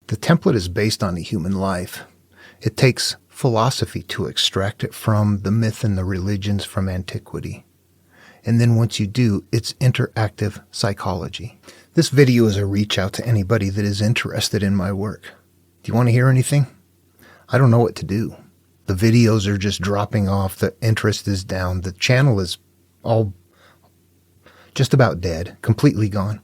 The template is based on the human life. It takes philosophy to extract it from the myth and the religions from antiquity. And then once you do, it's interactive psychology. This video is a reach out to anybody that is interested in my work. Do you want to hear anything? I don't know what to do. The videos are just dropping off. The interest is down. The channel is all just about dead, completely gone.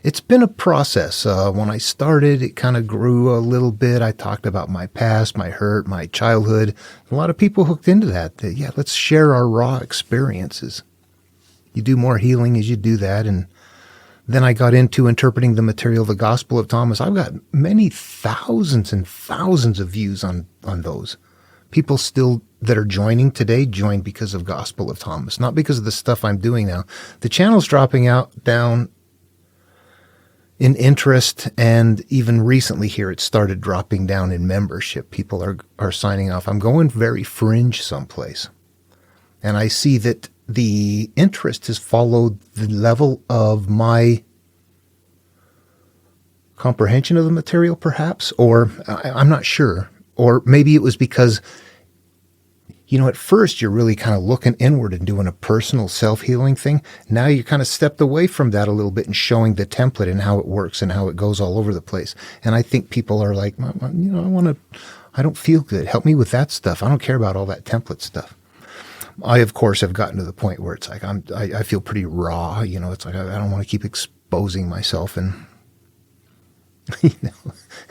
It's been a process. When I started, it kind of grew a little bit. I talked about my past, my hurt, my childhood. A lot of people hooked into that. Yeah, let's share our raw experiences. You do more healing as you do that. And then I got into interpreting the material, the Gospel of Thomas. I've got many thousands and thousands of views on those. People still that are joining today joined because of Gospel of Thomas, not because of the stuff I'm doing now. The channel's dropping down in interest, and even recently here it started dropping down in membership. People are signing off. I'm going very fringe someplace. And I see that the interest has followed the level of my comprehension of the material, perhaps, or I'm not sure. Or maybe it was because, at first you're really kind of looking inward and doing a personal self-healing thing. Now you kind of stepped away from that a little bit and showing the template and how it works and how it goes all over the place. And I think people are like, I don't feel good. Help me with that stuff. I don't care about all that template stuff. I, of course, have gotten to the point where it's like I feel pretty raw. It's like I don't want to keep exposing myself. And,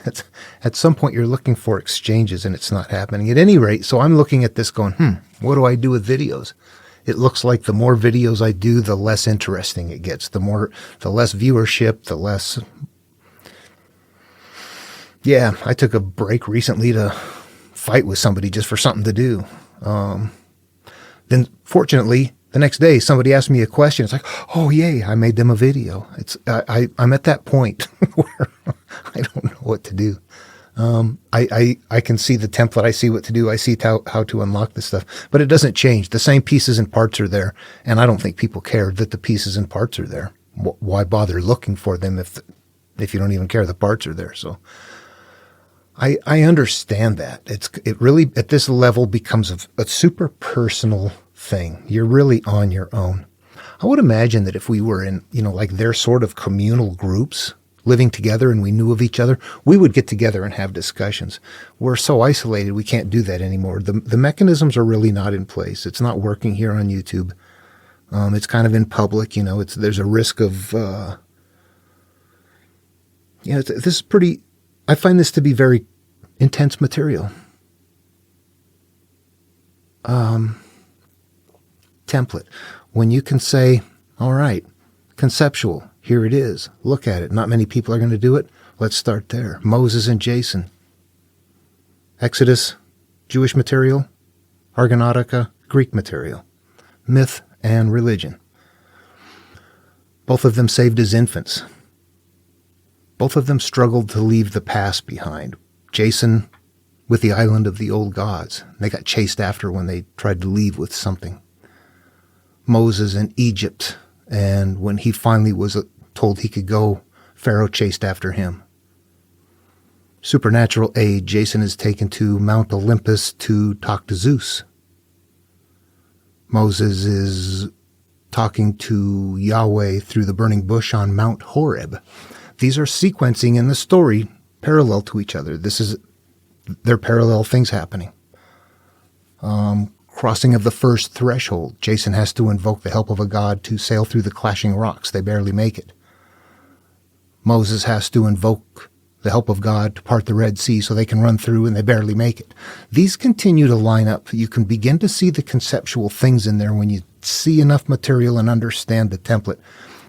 at some point you're looking for exchanges and it's not happening. At any rate, so I'm looking at this going, what do I do with videos? It looks like the more videos I do, the less interesting it gets. The less viewership, the less. Yeah, I took a break recently to fight with somebody just for something to do. Then fortunately, the next day somebody asked me a question. It's like, oh yay, I made them a video. I'm at that point where I don't know what to do. I can see the template. I see what to do. I see how to unlock this stuff, but it doesn't change. The same pieces and parts are there. And I don't think people care that the pieces and parts are there. Why bother looking for them if you don't even care the parts are there? So I understand that. It really at this level becomes a super personal thing. You're really on your own. I would imagine that if we were in, like their sort of communal groups living together and we knew of each other, we would get together and have discussions. We're so isolated, we can't do that anymore. The mechanisms are really not in place. It's not working here on YouTube. It's kind of in public, there's a risk of, I find this to be very intense material. Template. When you can say, all right, conceptual, here it is. Look at it. Not many people are going to do it. Let's start there. Moses and Jason. Exodus, Jewish material. Argonautica, Greek material. Myth and religion. Both of them saved as infants. Both of them struggled to leave the past behind. Jason with the island of the old gods. They got chased after when they tried to leave with something. Moses in Egypt, and when he finally was told he could go, Pharaoh chased after him. Supernatural aid, Jason is taken to Mount Olympus to talk to Zeus. Moses is talking to Yahweh through the burning bush on Mount Horeb. These are sequencing in the story parallel to each other. They're parallel things happening. Crossing of the first threshold. Jason has to invoke the help of a god to sail through the clashing rocks. They barely make it. Moses has to invoke the help of God to part the Red Sea so they can run through, and they barely make it. These continue to line up. You can begin to see the conceptual things in there when you see enough material and understand the template.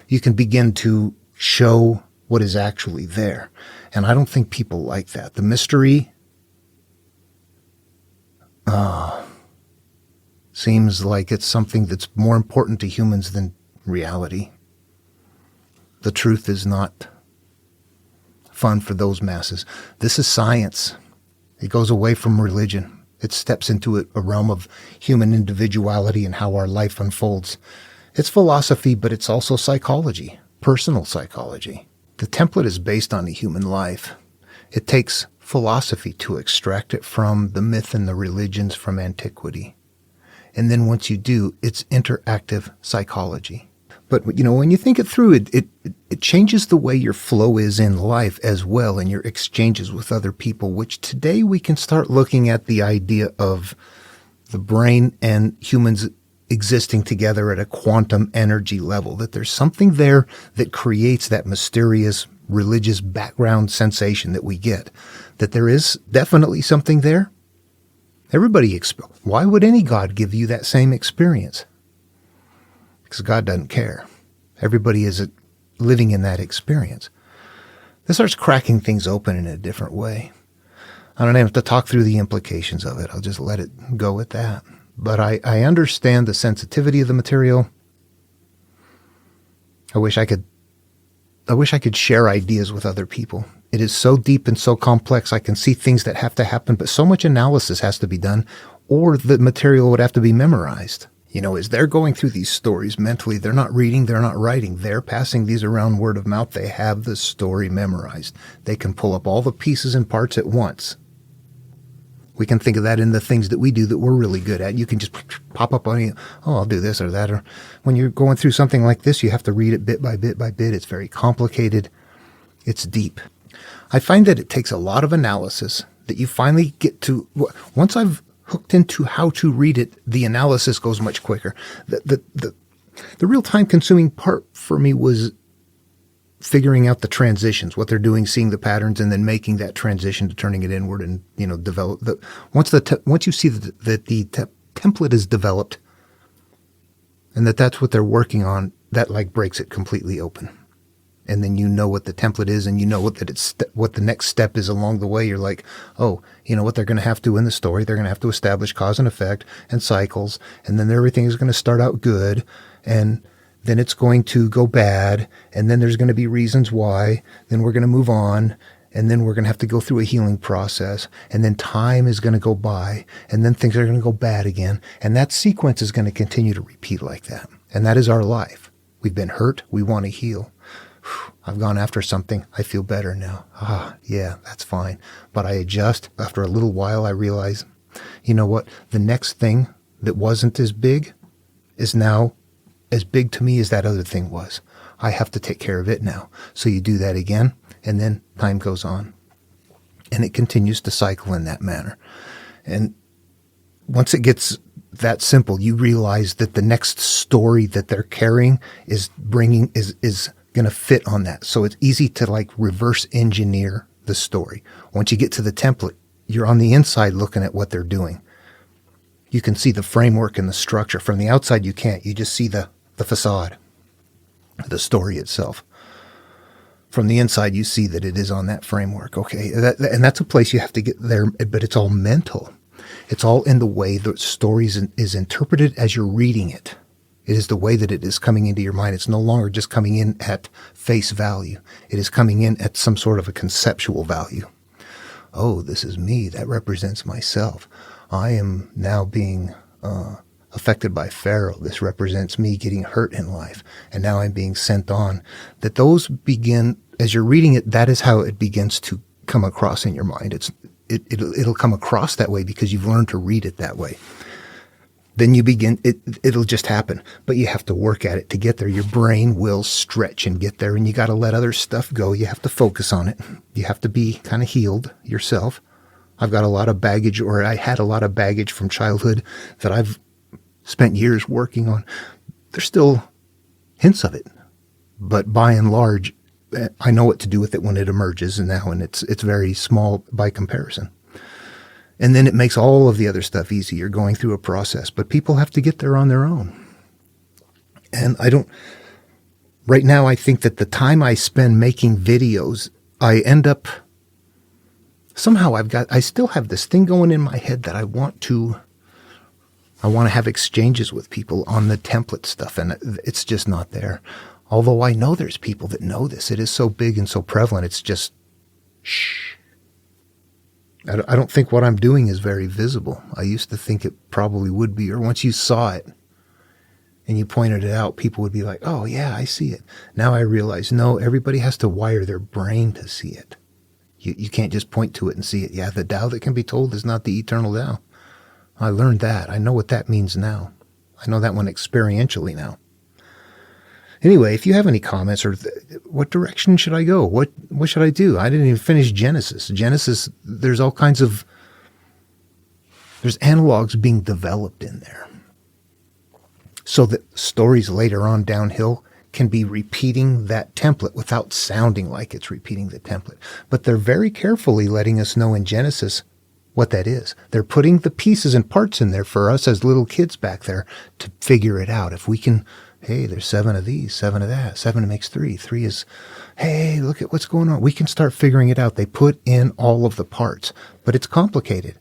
You can begin to show what is actually there. And I don't think people like that. The mystery seems like it's something that's more important to humans than reality. The truth is not fun for those masses. This is science. It goes away from religion. It steps into a realm of human individuality and how our life unfolds. It's philosophy, but it's also psychology, personal psychology. The template is based on the human life. It takes philosophy to extract it from the myth and the religions from antiquity. And then once you do, it's interactive psychology. But, when you think it through, it changes the way your flow is in life as well, and your exchanges with other people, which today we can start looking at the idea of the brain and humans existing together at a quantum energy level, that there's something there that creates that mysterious religious background sensation that we get, that there is definitely something there. Why would any God give you that same experience? Because God doesn't care. Everybody is living in that experience. This starts cracking things open in a different way. I don't have to talk through the implications of it. I'll just let it go with that. But I understand the sensitivity of the material. I wish I could share ideas with other people. It is so deep and so complex. I can see things that have to happen, but so much analysis has to be done, or the material would have to be memorized. As they're going through these stories mentally, they're not reading, they're not writing. They're passing these around word of mouth. They have the story memorized. They can pull up all the pieces and parts at once. We can think of that in the things that we do that we're really good at. You can just pop up on you, I'll do this or that. Or when you're going through something like this, you have to read it bit by bit by bit. It's very complicated. It's deep. I find that it takes a lot of analysis that you finally get to. Once I've hooked into how to read it, the analysis goes much quicker. The real time-consuming part for me was figuring out the transitions, what they're doing, seeing the patterns, and then making that transition to turning it inward and develop. Once you see that the template is developed, and that's what they're working on, that breaks it completely open. And then what the template is, and what the next step is along the way. You're like, what they're going to have to in the story. They're going to have to establish cause and effect and cycles, and then everything is going to start out good, and then it's going to go bad, and then there's going to be reasons why. Then we're going to move on, and then we're going to have to go through a healing process, and then time is going to go by, and then things are going to go bad again, and that sequence is going to continue to repeat like that. And that is our life. We've been hurt. We want to heal. I've gone after something. I feel better now. Yeah, that's fine. But I adjust. After a little while, I realize, the next thing that wasn't as big is now as big to me as that other thing was. I have to take care of it now. So you do that again, and then time goes on. And it continues to cycle in that manner. And once it gets that simple, you realize that the next story that they're carrying is going to fit on that. So it's easy to reverse engineer the story. Once you get to the template, you're on the inside looking at what they're doing. You can see the framework and the structure. From the outside, you can't. You just see the facade, the story itself. From the inside, you see that it is on that framework. Okay, and that's a place you have to get there, but it's all mental. It's all in the way the story is interpreted as you're reading it. It is the way that it is coming into your mind. It's no longer just coming in at face value. It is coming in at some sort of a conceptual value. Oh, this is me. That represents myself. I am now being affected by Pharaoh. This represents me getting hurt in life. And now I'm being sent on. That those begin, as you're reading it, that is how it begins to come across in your mind. It'll come across that way because you've learned to read it that way. Then you begin, it'll just happen. But you have to work at it to get there. Your brain will stretch and get there, and you got to let other stuff go. You have to focus on it. You have to be kind of healed yourself. I've got a lot of baggage, or I had a lot of baggage from childhood that I've spent years working on. There's still hints of it, but by and large, I know what to do with it when it emerges now, and it's very small by comparison. And then it makes all of the other stuff easy. You're going through a process, but people have to get there on their own. And right now, I think that the time I spend making videos, I end up, somehow I still have this thing going in my head that I want to have exchanges with people on the template stuff, and it's just not there. Although I know there's people that know this. It is so big and so prevalent. It's just, shh. I don't think what I'm doing is very visible. I used to think it probably would be, or once you saw it and you pointed it out, people would be like, oh yeah, I see it. Now I realize, no, everybody has to wire their brain to see it. You can't just point to it and see it. Yeah, the Tao that can be told is not the eternal Tao. I learned that. I know what that means now. I know that one experientially now. Anyway, if you have any comments or what direction should I go? What should I do? I didn't even finish Genesis. Genesis, there's all kinds of, there's analogs being developed in there. So that stories later on downhill can be repeating that template without sounding like it's repeating the template. But they're very carefully letting us know in Genesis what that is. They're putting the pieces and parts in there for us as little kids back there to figure it out. If we can, hey, there's 7 of these, 7 of that, 7 makes 3. 3 is, hey, look at what's going on. We can start figuring it out. They put in all of the parts, but it's complicated.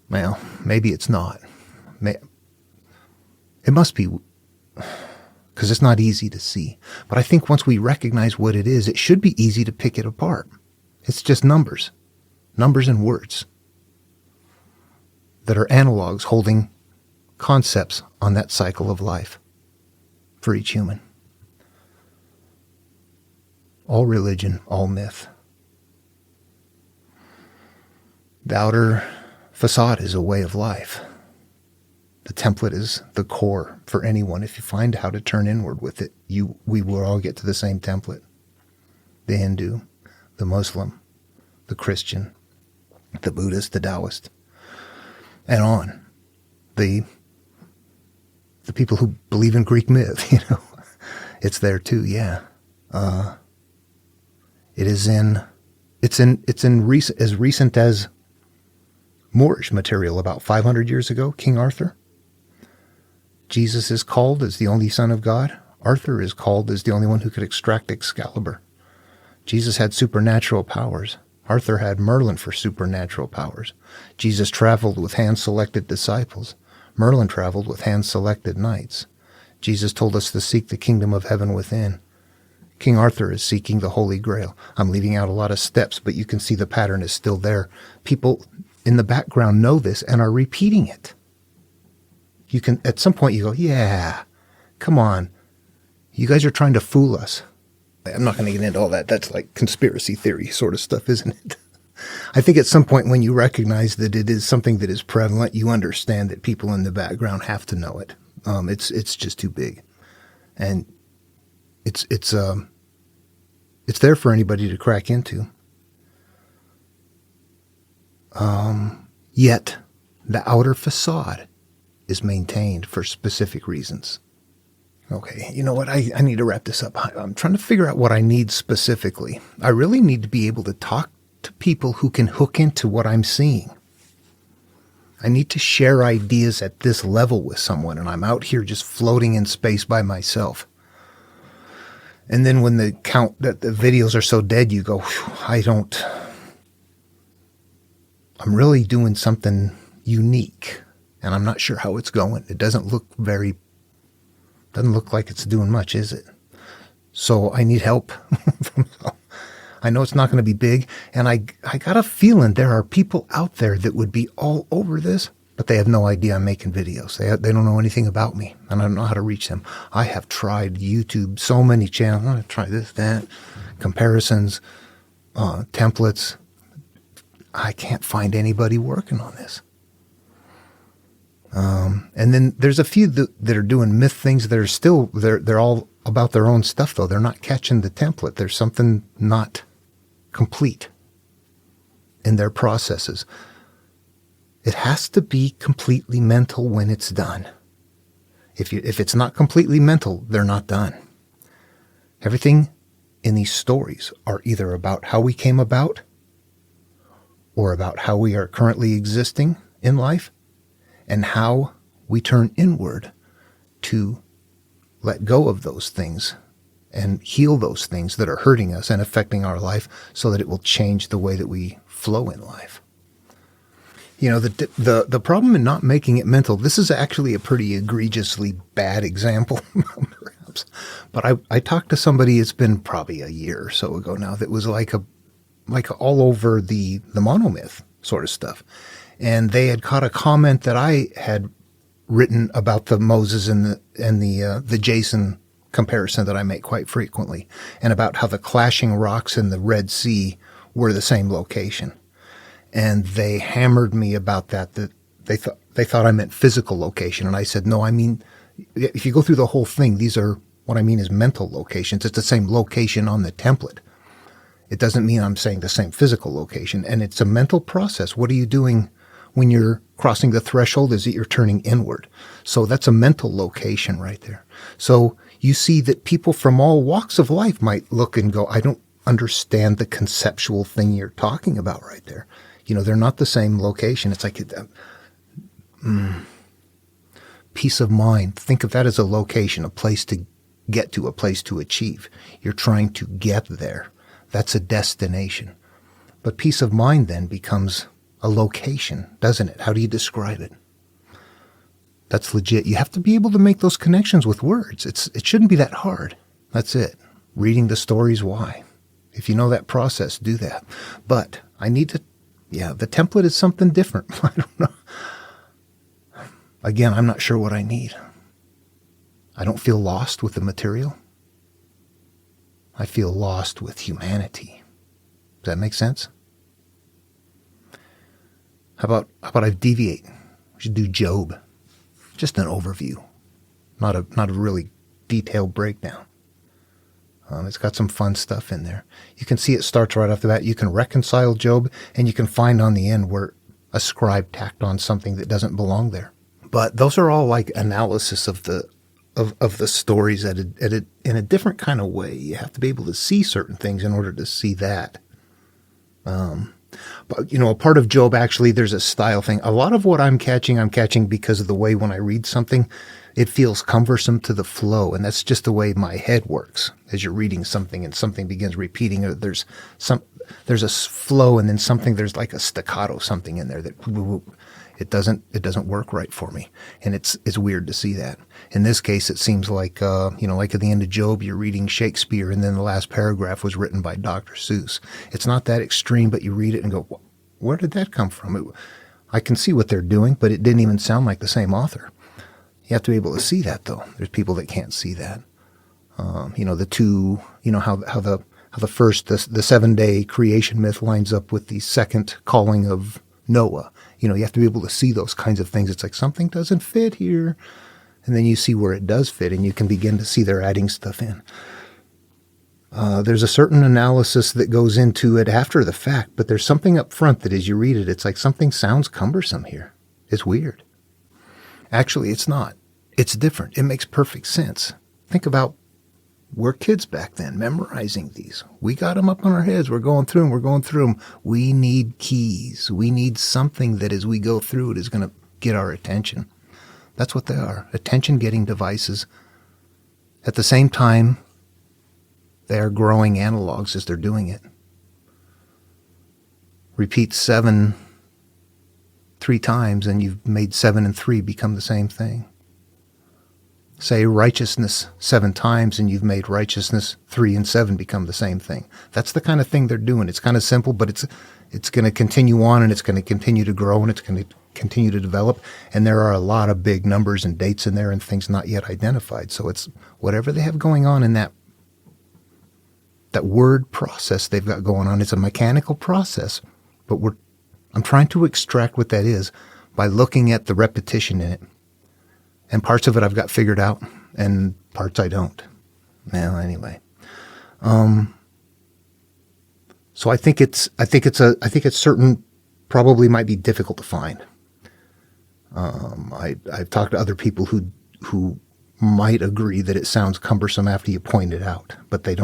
Well, maybe it's not. It must be, because it's not easy to see. But I think once we recognize what it is, it should be easy to pick it apart. It's just numbers and words that are analogs holding concepts on that cycle of life for each human. All religion, all myth. The outer facade is a way of life. The template is the core for anyone. If you find how to turn inward with it, we will all get to the same template. The Hindu, the Muslim, the Christian, the Buddhist, the Taoist, and on. The people who believe in Greek myth, it's there too. Yeah, it's as recent as Moorish material about 500 years ago. King Arthur. Jesus is called as the only Son of God. Arthur is called as the only one who could extract Excalibur. Jesus had supernatural powers. Arthur had Merlin for supernatural powers. Jesus traveled with hand-selected disciples. Merlin traveled with hand-selected knights. Jesus told us to seek the kingdom of heaven within. King Arthur is seeking the Holy Grail. I'm leaving out a lot of steps, but you can see the pattern is still there. People in the background know this and are repeating it. You can, at some point you go, yeah, come on. You guys are trying to fool us. I'm not going to get into all that. That's like conspiracy theory sort of stuff, isn't it? I think at some point when you recognize that it is something that is prevalent, you understand that people in the background have to know it. It's just too big. And it's there for anybody to crack into. Yet the outer facade is maintained for specific reasons. Okay, you know what? I need to wrap this up. I'm trying to figure out what I need specifically. I really need to be able to talk to people who can hook into what I'm seeing. I need to share ideas at this level with someone, and I'm out here just floating in space by myself. And then when the videos are so dead, you go, I'm really doing something unique, and I'm not sure how it's going. It doesn't look like it's doing much, is it? So I need help. I know it's not going to be big, and I got a feeling there are people out there that would be all over this, but they have no idea I'm making videos. They don't know anything about me, and I don't know how to reach them. I have tried YouTube, so many channels. I'm going to try this, that, comparisons, templates. I can't find anybody working on this. And then there's a few that are doing myth things that are still, they're all about their own stuff, though. They're not catching the template. There's something not complete in their processes. It has to be completely mental when it's done. If it's not completely mental, they're not done. Everything in these stories are either about how we came about or about how we are currently existing in life and how we turn inward to let go of those things and heal those things that are hurting us and affecting our life so that it will change the way that we flow in life. You know, the problem in not making it mental, this is actually a pretty egregiously bad example, perhaps. But I talked to somebody, it's been probably a year or so ago now, that was like all over the monomyth sort of stuff. And they had caught a comment that I had written about the Moses and the Jason comparison that I make quite frequently, and about how the clashing rocks in the Red Sea were the same location. And they hammered me about that they thought I meant physical location. And I said, no, I mean, if you go through the whole thing, these are, what I mean is mental locations. It's the same location on the template. It doesn't mean I'm saying the same physical location. And it's a mental process. What are you doing when you're crossing the threshold? Is that you're turning inward. So that's a mental location right there. So you see that people from all walks of life might look and go, I don't understand the conceptual thing you're talking about right there. You know, they're not the same location. It's like peace of mind. Think of that as a location, a place to get to, a place to achieve. You're trying to get there. That's a destination. But peace of mind then becomes a location, doesn't it? How do you describe it? That's legit. You have to be able to make those connections with words. It shouldn't be that hard. That's it. Reading the stories why. If you know that process, do that. But I need to, the template is something different. I don't know. Again, I'm not sure what I need. I don't feel lost with the material. I feel lost with humanity. Does that make sense? How about I deviate? We should do Job. Just an overview. Not a really detailed breakdown. It's got some fun stuff in there. You can see it starts right off the bat. You can reconcile Job, and you can find on the end where a scribe tacked on something that doesn't belong there. But those are all like analysis of the stories in a different kind of way. You have to be able to see certain things in order to see that. But, you know, a part of Job, actually, there's a style thing. A lot of what I'm catching because of the way when I read something, it feels cumbersome to the flow. And that's just the way my head works. As you're reading something and something begins repeating, or there's a flow, and then there's like a staccato something in there that it doesn't work right for me. And it's weird to see that. In this case, it seems like, like at the end of Job, you're reading Shakespeare, and then the last paragraph was written by Dr. Seuss. It's not that extreme, but you read it and go, where did that come from? I can see what they're doing, but it didn't even sound like the same author. You have to be able to see that, though. There's people that can't see that. The two, how the first, the 7-day creation myth lines up with the second calling of Noah. You have to be able to see those kinds of things. It's like something doesn't fit here. And then you see where it does fit, and you can begin to see they're adding stuff in. There's a certain analysis that goes into it after the fact, but there's something up front that as you read it, it's like something sounds cumbersome here. It's weird. Actually, it's not. It's different. It makes perfect sense. Think about, we're kids back then memorizing these. We got them up on our heads. We're going through them. We need keys. We need something that as we go through it is going to get our attention. That's what they are. Attention-getting devices. At the same time, they are growing analogs as they're doing it. Repeat 7 3 times, and you've made 7 and 3 become the same thing. Say righteousness 7 times, and you've made righteousness 3 and 7 become the same thing. That's the kind of thing they're doing. It's kind of simple, but it's going to continue on, and it's going to continue to grow, and it's going to continue to develop. And there are a lot of big numbers and dates in there and things not yet identified. So it's whatever they have going on in that word process they've got going on. It's a mechanical process, but I'm trying to extract what that is by looking at the repetition in it. And parts of it I've got figured out, and parts I don't. Well, anyway. So I think it's certain, probably might be difficult to find. I've talked to other people who might agree that it sounds cumbersome after you point it out, but they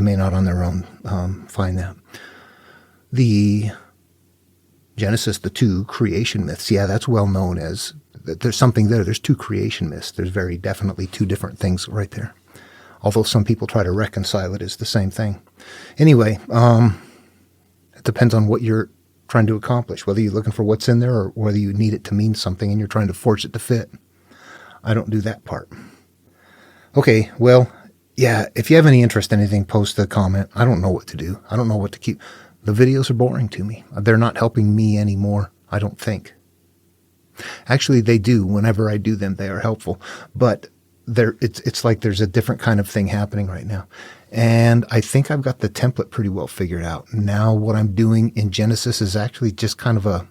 may not on their own find that. The Genesis, the 2 creation myths, that's well known as, there's something there. There's 2 creation myths. There's very definitely 2 different things right there. Although some people try to reconcile it as the same thing. Anyway, it depends on what you're trying to accomplish, whether you're looking for what's in there or whether you need it to mean something and you're trying to force it to fit. I don't do that part. Okay, well, if you have any interest in anything, post a comment. I don't know what to do. I don't know what to keep. The videos are boring to me. They're not helping me anymore, I don't think. Actually, they do. Whenever I do them, they are helpful. But it's like there's a different kind of thing happening right now. And I think I've got the template pretty well figured out. Now what I'm doing in Genesis is actually just kind of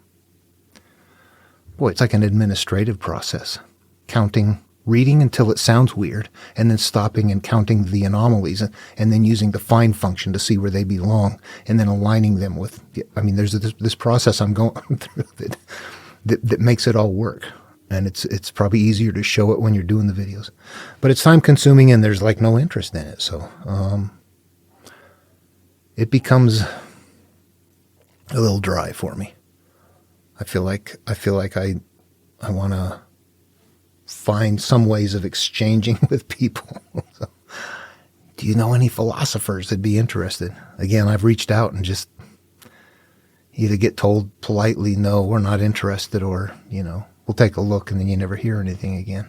it's like an administrative process. Counting, reading until it sounds weird, and then stopping and counting the anomalies, and then using the find function to see where they belong, and then aligning them with, there's this process I'm going through that makes it all work. And it's probably easier to show it when you're doing the videos. But it's time consuming and there's like no interest in it. So it becomes a little dry for me. I feel like I want to find some ways of exchanging with people. So, do you know any philosophers that'd be interested? Again, I've reached out and just either get told politely, no, we're not interested, or, we'll take a look, and then you never hear anything again.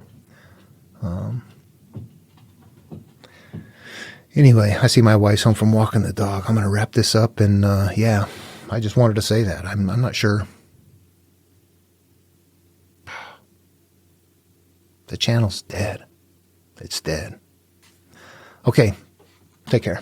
Anyway, I see my wife's home from walking the dog. I'm going to wrap this up, and I just wanted to say that. I'm not sure. The channel's dead. It's dead. Okay, take care.